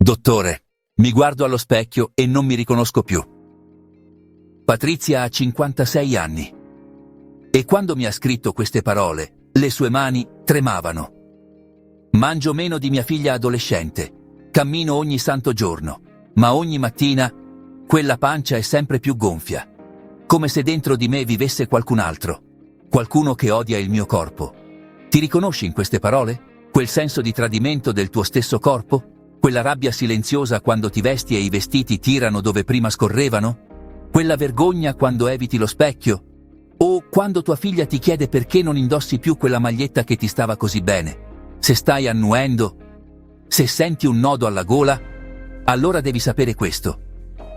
Dottore, mi guardo allo specchio e non mi riconosco più. Patrizia ha 56 anni. E quando mi ha scritto queste parole, le sue mani tremavano. Mangio meno di mia figlia adolescente. Cammino ogni santo giorno. Ma ogni mattina quella pancia è sempre più gonfia. Come se dentro di me vivesse qualcun altro. Qualcuno che odia il mio corpo. Ti riconosci in queste parole? Quel senso di tradimento del tuo stesso corpo? Quella rabbia silenziosa quando ti vesti e i vestiti tirano dove prima scorrevano? Quella vergogna quando eviti lo specchio? O quando tua figlia ti chiede perché non indossi più quella maglietta che ti stava così bene? Se stai annuendo? Se senti un nodo alla gola? Allora devi sapere questo.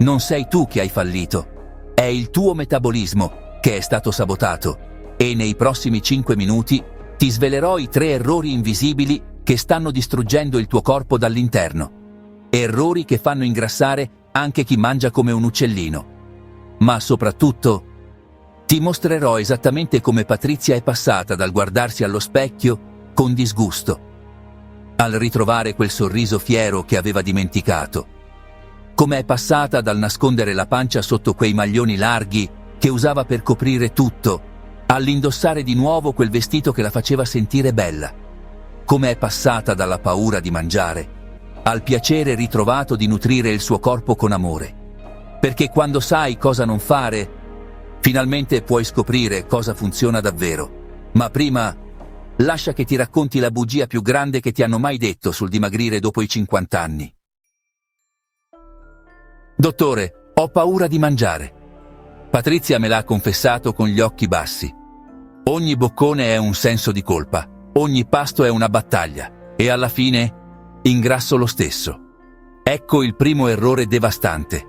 Non sei tu che hai fallito. È il tuo metabolismo che è stato sabotato. E nei prossimi 5 minuti ti svelerò i 3 errori invisibili che stanno distruggendo il tuo corpo dall'interno. Errori che fanno ingrassare anche chi mangia come un uccellino. Ma soprattutto, ti mostrerò esattamente come Patrizia è passata dal guardarsi allo specchio con disgusto, al ritrovare quel sorriso fiero che aveva dimenticato. Come è passata dal nascondere la pancia sotto quei maglioni larghi che usava per coprire tutto, all'indossare di nuovo quel vestito che la faceva sentire bella. Come è passata dalla paura di mangiare al piacere ritrovato di nutrire il suo corpo con amore. Perché quando sai cosa non fare, finalmente puoi scoprire cosa funziona davvero. Ma prima, lascia che ti racconti la bugia più grande che ti hanno mai detto sul dimagrire dopo i 50 anni. Dottore, ho paura di mangiare. Patrizia me l'ha confessato con gli occhi bassi. Ogni boccone è un senso di colpa. Ogni pasto è una battaglia e alla fine ingrasso lo stesso. Ecco il primo errore devastante.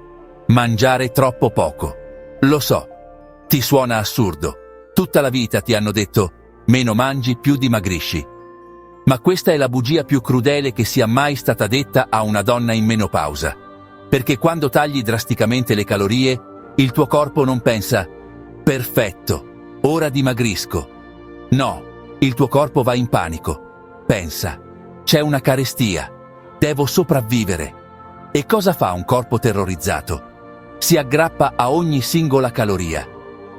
Mangiare troppo poco. Lo so, ti suona assurdo. Tutta la vita ti hanno detto meno mangi più dimagrisci. Ma questa è la bugia più crudele che sia mai stata detta a una donna in menopausa. Perché quando tagli drasticamente le calorie, il tuo corpo non pensa perfetto, ora dimagrisco. No. Il tuo corpo va in panico. Pensa, c'è una carestia. Devo sopravvivere. E cosa fa un corpo terrorizzato? Si aggrappa a ogni singola caloria.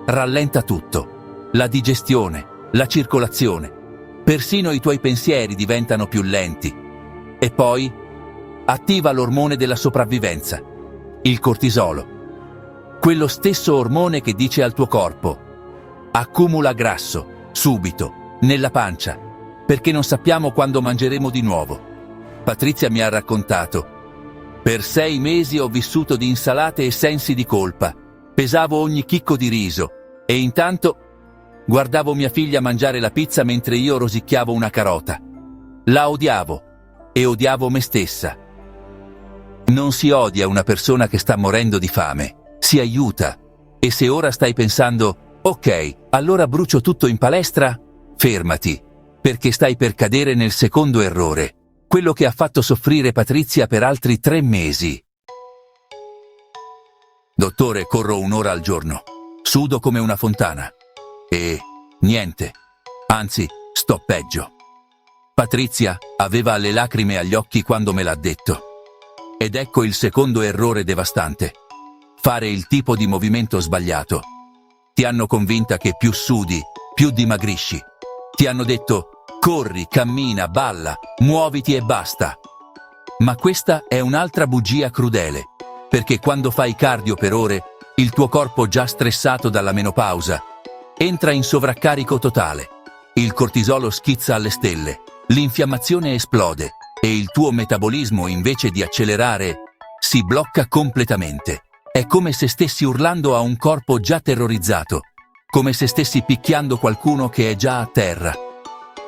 Rallenta tutto. La digestione, la circolazione. Persino i tuoi pensieri diventano più lenti. E poi attiva l'ormone della sopravvivenza, il cortisolo. Quello stesso ormone che dice al tuo corpo: accumula grasso, subito. Nella pancia, perché non sappiamo quando mangeremo di nuovo. Patrizia mi ha raccontato: per 6 mesi ho vissuto di insalate e sensi di colpa, pesavo ogni chicco di riso e intanto guardavo mia figlia mangiare la pizza mentre io rosicchiavo una carota. La odiavo e odiavo me stessa. Non si odia una persona che sta morendo di fame, si aiuta. E se ora stai pensando: ok, allora brucio tutto in palestra? Fermati, perché stai per cadere nel secondo errore, quello che ha fatto soffrire Patrizia per altri 3 mesi. Dottore, corro 1 ora al giorno, sudo come una fontana. E niente, anzi, sto peggio. Patrizia aveva le lacrime agli occhi quando me l'ha detto. Ed ecco il secondo errore devastante: fare il tipo di movimento sbagliato. Ti hanno convinta che più sudi, più dimagrisci. Ti hanno detto: corri, cammina, balla, muoviti e basta. Ma questa è un'altra bugia crudele, perché quando fai cardio per ore, il tuo corpo già stressato dalla menopausa entra in sovraccarico totale. Il cortisolo schizza alle stelle, l'infiammazione esplode e il tuo metabolismo, invece di accelerare, si blocca completamente. È come se stessi urlando a un corpo già terrorizzato. Come se stessi picchiando qualcuno che è già a terra.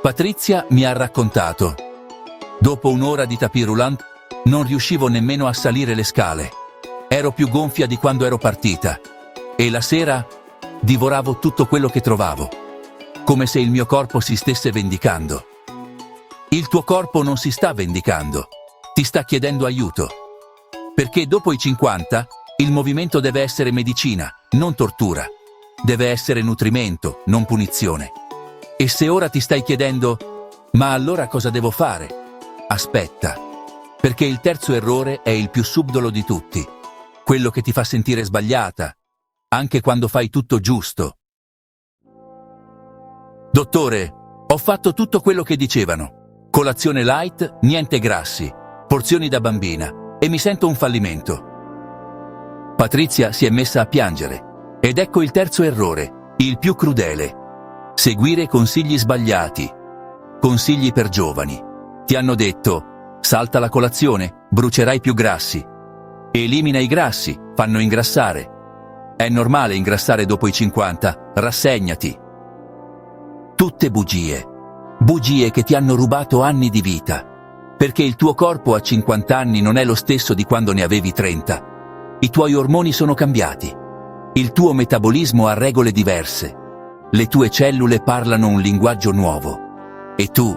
Patrizia mi ha raccontato: dopo 1 ora di tapis roulant non riuscivo nemmeno a salire le scale. Ero più gonfia di quando ero partita. E la sera divoravo tutto quello che trovavo. Come se il mio corpo si stesse vendicando. Il tuo corpo non si sta vendicando. Ti sta chiedendo aiuto. Perché dopo i 50 il movimento deve essere medicina, non tortura. Deve essere nutrimento, non punizione. E se ora ti stai chiedendo: ma allora cosa devo fare? Aspetta. Perché il terzo errore è il più subdolo di tutti, quello che ti fa sentire sbagliata, anche quando fai tutto giusto. Dottore, ho fatto tutto quello che dicevano. Colazione light, niente grassi, porzioni da bambina, e mi sento un fallimento. Patrizia si è messa a piangere. Ed ecco il terzo errore, il più crudele. Seguire consigli sbagliati. Consigli per giovani. Ti hanno detto: salta la colazione, brucerai più grassi. Elimina i grassi, fanno ingrassare. È normale ingrassare dopo i 50, rassegnati. Tutte bugie. Bugie che ti hanno rubato anni di vita. Perché il tuo corpo a 50 anni non è lo stesso di quando ne avevi 30. I tuoi ormoni sono cambiati. Il tuo metabolismo ha regole diverse. Le tue cellule parlano un linguaggio nuovo. E tu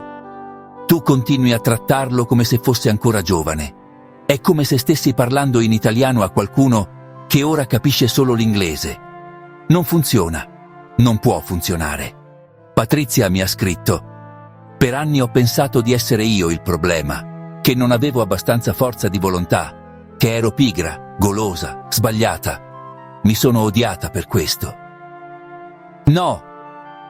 continui a trattarlo come se fosse ancora giovane. È come se stessi parlando in italiano a qualcuno che ora capisce solo l'inglese. Non funziona. Non può funzionare. Patrizia mi ha scritto: per anni ho pensato di essere io il problema, che non avevo abbastanza forza di volontà, che ero pigra, golosa, sbagliata. Mi sono odiata per questo. No,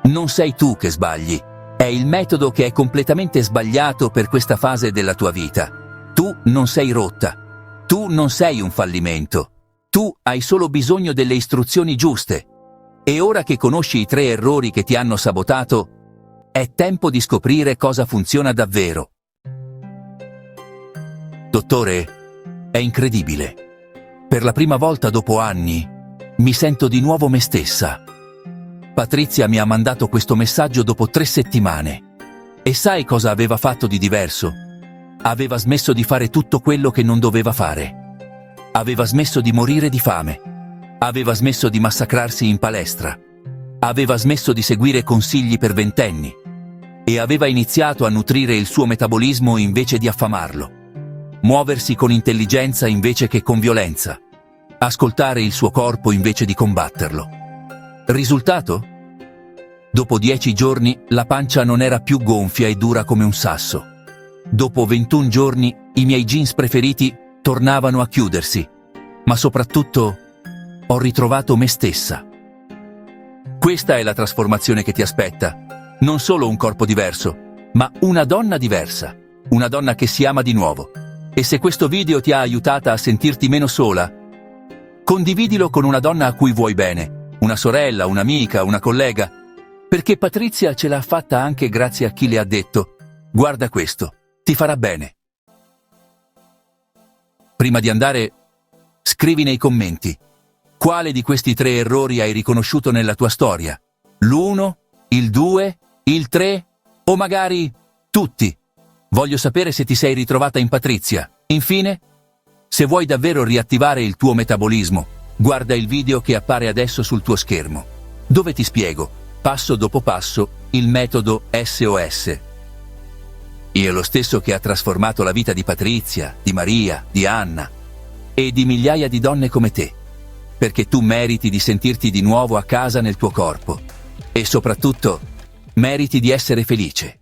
non sei tu che sbagli. È il metodo che è completamente sbagliato per questa fase della tua vita. Tu non sei rotta. Tu non sei un fallimento. Tu hai solo bisogno delle istruzioni giuste. E ora che conosci i 3 errori che ti hanno sabotato, è tempo di scoprire cosa funziona davvero. Dottore, è incredibile. Per la prima volta dopo anni, mi sento di nuovo me stessa. Patrizia mi ha mandato questo messaggio dopo 3 settimane. E sai cosa aveva fatto di diverso? Aveva smesso di fare tutto quello che non doveva fare. Aveva smesso di morire di fame. Aveva smesso di massacrarsi in palestra. Aveva smesso di seguire consigli per ventenni. E aveva iniziato a nutrire il suo metabolismo invece di affamarlo. Muoversi con intelligenza invece che con violenza. Ascoltare il suo corpo invece di combatterlo. Risultato? Dopo 10 giorni la pancia non era più gonfia e dura come un sasso. Dopo 21 giorni i miei jeans preferiti tornavano a chiudersi. Ma soprattutto ho ritrovato me stessa. Questa è la trasformazione che ti aspetta. Non solo un corpo diverso, ma una donna diversa. Una donna che si ama di nuovo. E se questo video ti ha aiutata a sentirti meno sola, condividilo con una donna a cui vuoi bene. Una sorella, un'amica, una collega, perché Patrizia ce l'ha fatta anche grazie a chi le ha detto: guarda questo, ti farà bene. Prima di andare, scrivi nei commenti quale di questi 3 errori hai riconosciuto nella tua storia. L'1, il 2, il 3 o magari tutti. Voglio sapere se ti sei ritrovata in Patrizia. Infine, se vuoi davvero riattivare il tuo metabolismo, guarda il video che appare adesso sul tuo schermo, dove ti spiego, passo dopo passo, il metodo SOS. Io lo stesso che ha trasformato la vita di Patrizia, di Maria, di Anna e di migliaia di donne come te, perché tu meriti di sentirti di nuovo a casa nel tuo corpo e soprattutto meriti di essere felice.